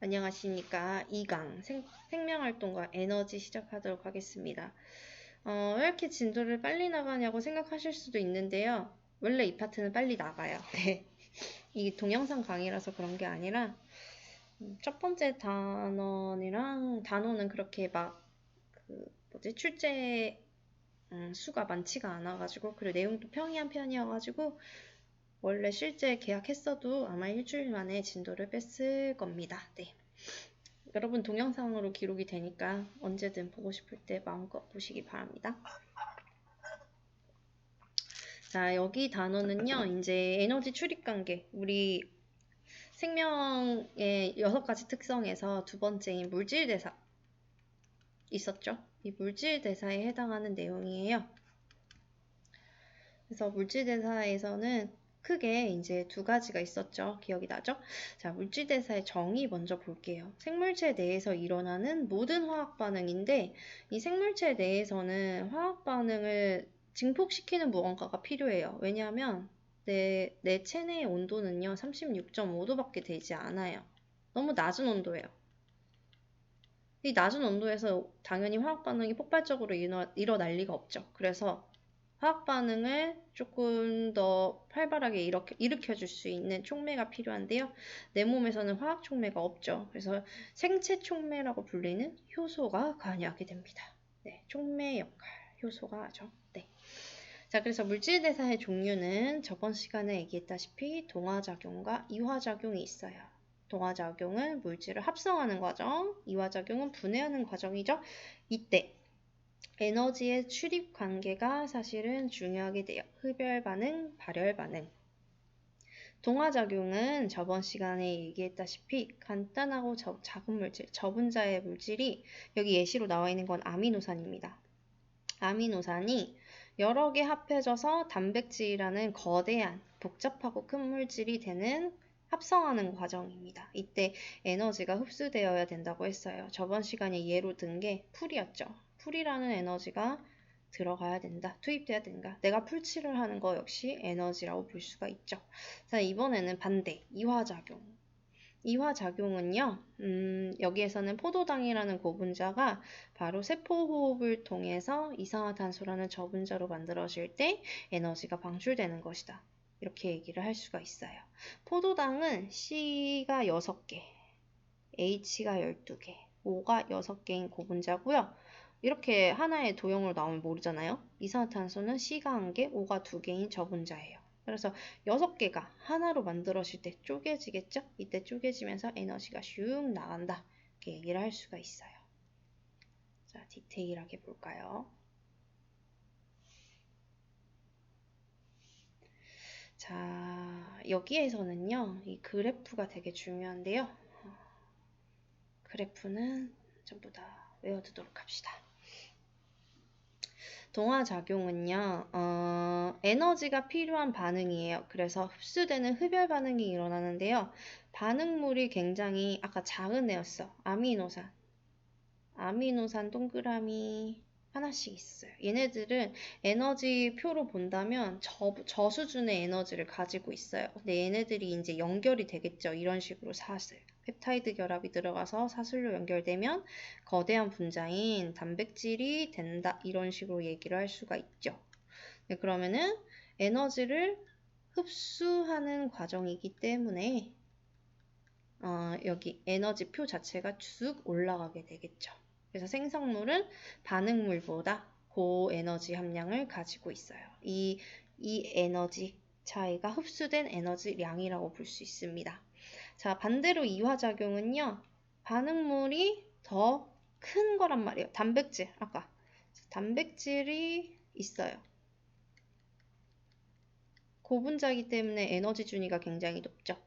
안녕하십니까. 2강 생명활동과 에너지 시작하도록 하겠습니다. 왜 이렇게 진도를 빨리 나가냐고 생각하실 수도 있는데요. 원래 이 파트는 빨리 나가요. 네. 이 동영상 강의라서 그런 게 아니라 첫 번째 단원은 그렇게 막 출제 수가 많지가 않아가지고, 그리고 내용도 평이한 편이어가지고 원래 실제 계약했어도 아마 일주일 만에 진도를 뺐을 겁니다. 네. 여러분 동영상으로 기록이 되니까 언제든 보고 싶을 때 마음껏 보시기 바랍니다. 자, 여기 단어는요, 이제 에너지 출입 관계, 우리 생명의 6가지 특성에서 두 번째인 물질 대사 있었죠? 이 물질 대사에 해당하는 내용이에요. 그래서 물질 대사에서는 크게 이제 두 가지가 있었죠. 기억이 나죠? 자, 물질 대사의 정의 먼저 볼게요. 생물체 내에서 일어나는 모든 화학 반응인데, 이 생물체 내에서는 화학 반응을 증폭시키는 무언가가 필요해요. 왜냐하면 내 체내의 온도는요, 36.5도밖에 되지 않아요. 너무 낮은 온도예요. 이 낮은 온도에서 당연히 화학 반응이 폭발적으로 일어날 리가 없죠. 그래서 화학 반응을 조금 더 활발하게 일으켜줄 수 있는 촉매가 필요한데요. 내 몸에서는 화학 촉매가 없죠. 그래서 생체 촉매라고 불리는 효소가 관여하게 됩니다. 네, 촉매 역할, 효소가 하죠. 네. 자, 그래서 물질 대사의 종류는 저번 시간에 얘기했다시피 동화작용과 이화작용이 있어요. 동화작용은 물질을 합성하는 과정, 이화작용은 분해하는 과정이죠. 이때 에너지의 출입 관계가 사실은 중요하게 돼요. 흡열 반응, 발열 반응. 동화작용은 저번 시간에 얘기했다시피 간단하고 작은 물질, 저분자의 물질이, 여기 예시로 나와 있는 건 아미노산입니다. 아미노산이 여러 개 합해져서 단백질이라는 거대한 복잡하고 큰 물질이 되는 합성하는 과정입니다. 이때 에너지가 흡수되어야 된다고 했어요. 저번 시간에 예로 든 게 풀이었죠. 풀이라는 에너지가 들어가야 된다, 투입돼야 된다. 내가 풀칠을 하는 거 역시 에너지라고 볼 수가 있죠. 자, 이번에는 반대, 이화작용. 이화작용은요, 여기에서는 포도당이라는 고분자가 바로 세포호흡을 통해서 이산화탄소라는 저분자로 만들어질 때 에너지가 방출되는 것이다. 이렇게 얘기를 할 수가 있어요. 포도당은 C가 6개, H가 12개, O가 6개인 고분자고요. 이렇게 하나의 도형으로 나오면 모르잖아요. 이산화탄소는 C가 1개, O가 2개인 저분자예요. 그래서 6개가 하나로 만들어질 때 쪼개지겠죠? 이때 쪼개지면서 에너지가 슉 나간다. 이렇게 얘기를 할 수가 있어요. 자, 디테일하게 볼까요? 자, 여기에서는요, 이 그래프가 되게 중요한데요. 그래프는 전부 다 외워두도록 합시다. 동화작용은요, 에너지가 필요한 반응이에요. 그래서 흡수되는 흡열 반응이 일어나는데요. 반응물이 굉장히 아까 작은 애였어. 아미노산. 아미노산 동그라미 하나씩 있어요. 얘네들은 에너지 표로 본다면 저 수준의 에너지를 가지고 있어요. 근데 얘네들이 이제 연결이 되겠죠. 이런 식으로 사슬. 펩타이드 결합이 들어가서 사슬로 연결되면 거대한 분자인 단백질이 된다. 이런 식으로 얘기를 할 수가 있죠. 네, 그러면은 에너지를 흡수하는 과정이기 때문에 여기 에너지 표 자체가 쭉 올라가게 되겠죠. 그래서 생성물은 반응물보다 고에너지 함량을 가지고 있어요. 이 에너지 차이가 흡수된 에너지량이라고 볼 수 있습니다. 자, 반대로 이화작용은요. 반응물이 더 큰 거란 말이에요. 단백질, 아까 단백질이 있어요. 고분자이기 때문에 에너지 준위가 굉장히 높죠.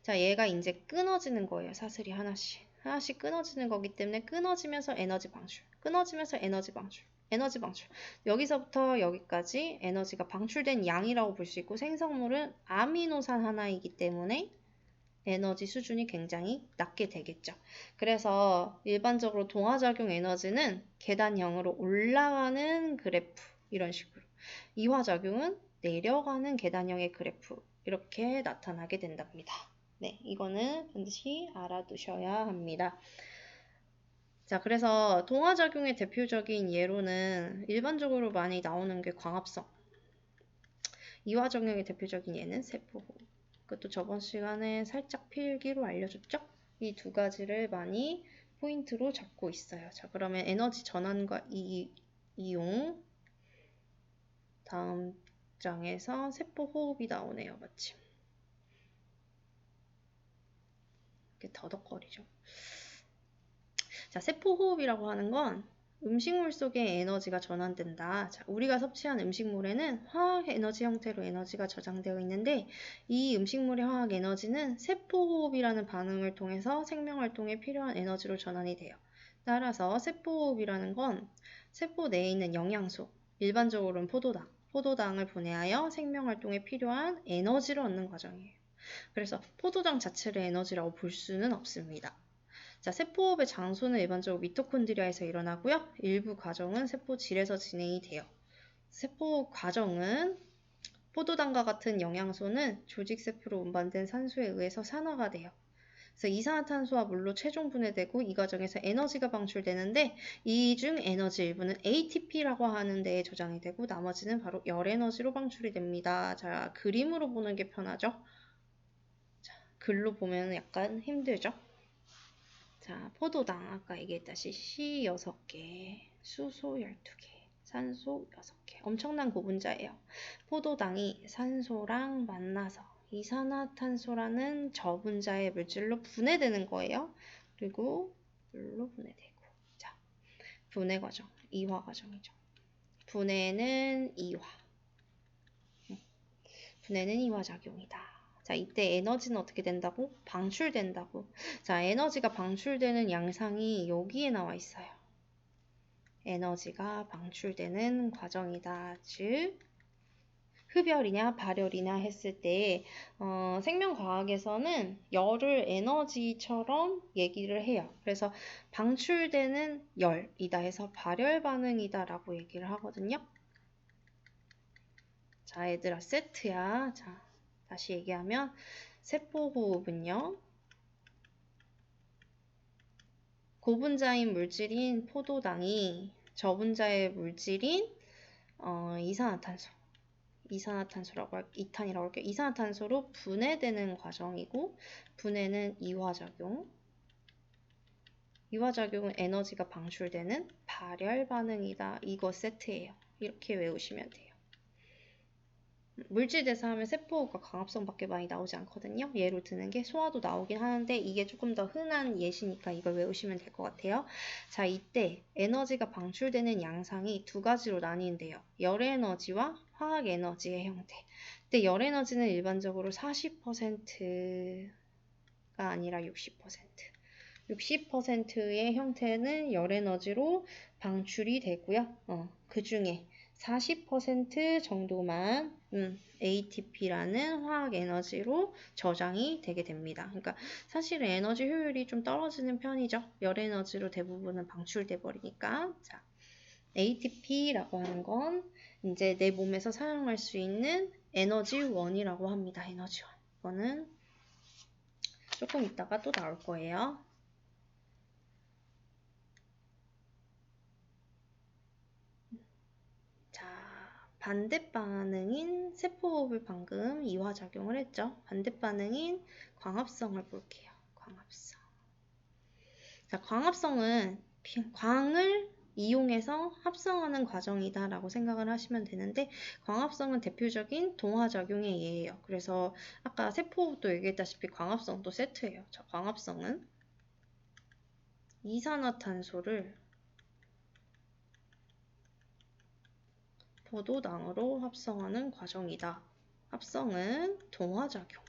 자, 얘가 이제 끊어지는 거예요. 사슬이 하나씩. 하나씩 끊어지는 거기 때문에 끊어지면서 에너지 방출, 끊어지면서 에너지 방출, 에너지 방출. 여기서부터 여기까지 에너지가 방출된 양이라고 볼 수 있고, 생성물은 아미노산 하나이기 때문에 에너지 수준이 굉장히 낮게 되겠죠. 그래서 일반적으로 동화작용 에너지는 계단형으로 올라가는 그래프, 이런 식으로. 이화작용은 내려가는 계단형의 그래프, 이렇게 나타나게 된답니다. 네, 이거는 반드시 알아두셔야 합니다. 자, 그래서 동화작용의 대표적인 예로는 일반적으로 많이 나오는 게 광합성. 이화작용의 대표적인 예는 세포호흡. 그것도 저번 시간에 살짝 필기로 알려줬죠? 이 두 가지를 많이 포인트로 잡고 있어요. 자, 그러면 에너지 전환과 이용. 다음 장에서 세포호흡이 나오네요. 마침. 이렇게 더덕거리죠. 자, 세포호흡이라고 하는 건 음식물 속에 에너지가 전환된다. 자, 우리가 섭취한 음식물에는 화학 에너지 형태로 에너지가 저장되어 있는데 이 음식물의 화학 에너지는 세포호흡이라는 반응을 통해서 생명활동에 필요한 에너지로 전환이 돼요. 따라서 세포호흡이라는 건 세포 내에 있는 영양소, 일반적으로는 포도당을 분해하여 생명활동에 필요한 에너지를 얻는 과정이에요. 그래서 포도당 자체를 에너지라고 볼 수는 없습니다. 자, 세포호흡의 장소는 일반적으로 미토콘드리아에서 일어나고요. 일부 과정은 세포질에서 진행이 돼요. 세포호흡 과정은 포도당과 같은 영양소는 조직세포로 운반된 산소에 의해서 산화가 돼요. 그래서 이산화탄소와 물로 최종 분해되고 이 과정에서 에너지가 방출되는데 이 중 에너지 일부는 ATP라고 하는 데에 저장이 되고 나머지는 바로 열에너지로 방출이 됩니다. 자, 그림으로 보는 게 편하죠? 자, 글로 보면 약간 힘들죠? 자, 포도당 아까 얘기했다시 C 6개, 수소 12개, 산소 6개. 엄청난 고분자예요. 포도당이 산소랑 만나서 이산화탄소라는 저분자의 물질로 분해되는 거예요. 그리고 물로 분해되고. 자, 분해 과정, 이화 과정이죠. 분해는 이화. 분해는 이화작용이다. 자, 이때 에너지는 어떻게 된다고? 방출된다고. 자, 에너지가 방출되는 양상이 여기에 나와 있어요. 에너지가 방출되는 과정이다. 즉, 흡열이냐 발열이냐 했을 때 생명과학에서는 열을 에너지처럼 얘기를 해요. 그래서 방출되는 열이다 해서 발열 반응이다 라고 얘기를 하거든요. 자, 얘들아 세트야. 자, 다시 얘기하면 세포호흡은요. 고분자인 물질인 포도당이 저분자의 물질인 이산화탄소라고 이탄이라고 할게요. 이산화탄소로 분해되는 과정이고 분해는 이화작용. 이화작용은 에너지가 방출되는 발열 반응이다. 이거 세트예요. 이렇게 외우시면 돼요. 물질 대사하면 세포가 광합성밖에 많이 나오지 않거든요. 예로 드는 게 소화도 나오긴 하는데 이게 조금 더 흔한 예시니까 이걸 외우시면 될 것 같아요. 자, 이때 에너지가 방출되는 양상이 두 가지로 나뉘는데요. 열에너지와 화학에너지의 형태. 근데 열에너지는 일반적으로 40%가 아니라 60%. 60%의 형태는 열에너지로 방출이 되고요. 그 중에 40% 정도만 ATP라는 화학 에너지로 저장이 되게 됩니다. 그러니까 사실 에너지 효율이 좀 떨어지는 편이죠. 열 에너지로 대부분은 방출돼 버리니까. 자, ATP라고 하는 건 이제 내 몸에서 사용할 수 있는 에너지원이라고 합니다. 에너지원. 이거는 조금 이따가 또 나올 거예요. 반대 반응인 세포호흡을 방금 이화작용을 했죠. 반대 반응인 광합성을 볼게요. 광합성. 자, 광합성은 광을 이용해서 합성하는 과정이다 라고 생각을 하시면 되는데 광합성은 대표적인 동화작용의 예예요. 그래서 아까 세포호흡도 얘기했다시피 광합성도 세트예요. 자, 광합성은 이산화탄소를 포도당으로 합성하는 과정이다. 합성은 동화작용.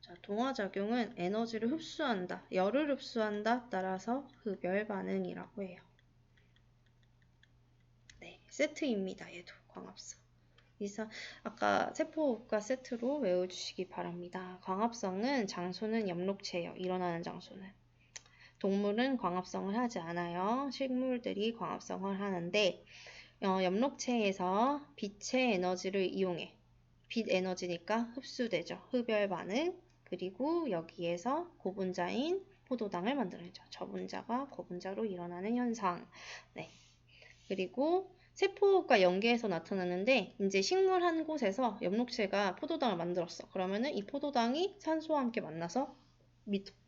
자, 동화작용은 에너지를 흡수한다, 열을 흡수한다, 따라서 흡열 반응이라고 해요. 네, 세트입니다. 얘도 광합성. 아까 세포호흡과 세트로 외워주시기 바랍니다. 광합성은 장소는 엽록체예요. 일어나는 장소는. 동물은 광합성을 하지 않아요. 식물들이 광합성을 하는데 엽록체에서 빛의 에너지를 이용해 빛 에너지니까 흡수되죠. 흡열 반응. 그리고 여기에서 고분자인 포도당을 만들어내죠. 저분자가 고분자로 일어나는 현상. 네. 그리고 세포가 연계해서 나타나는데 이제 식물 한 곳에서 엽록체가 포도당을 만들었어. 그러면은 이 포도당이 산소와 함께 만나서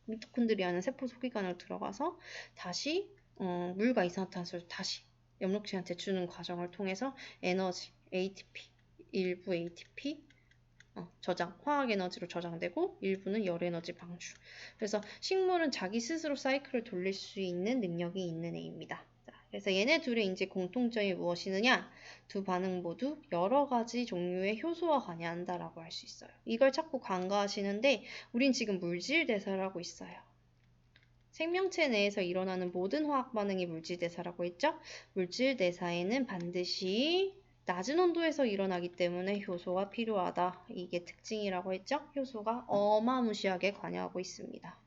미토콘드리아는 세포 소기관으로 들어가서 다시 물과 이산화탄소를 다시 엽록체한테 주는 과정을 통해서 에너지, ATP, 일부 ATP 저장, 화학 에너지로 저장되고 일부는 열 에너지 방출. 그래서 식물은 자기 스스로 사이클을 돌릴 수 있는 능력이 있는 애입니다. 그래서 얘네 둘의 이제 공통점이 무엇이느냐? 두 반응 모두 여러 가지 종류의 효소와 관여한다라고 할 수 있어요. 이걸 자꾸 간과하시는데 우린 지금 물질 대사를 하고 있어요. 생명체 내에서 일어나는 모든 화학 반응이 물질 대사라고 했죠? 물질 대사에는 반드시 낮은 온도에서 일어나기 때문에 효소가 필요하다. 이게 특징이라고 했죠? 효소가 어마무시하게 관여하고 있습니다.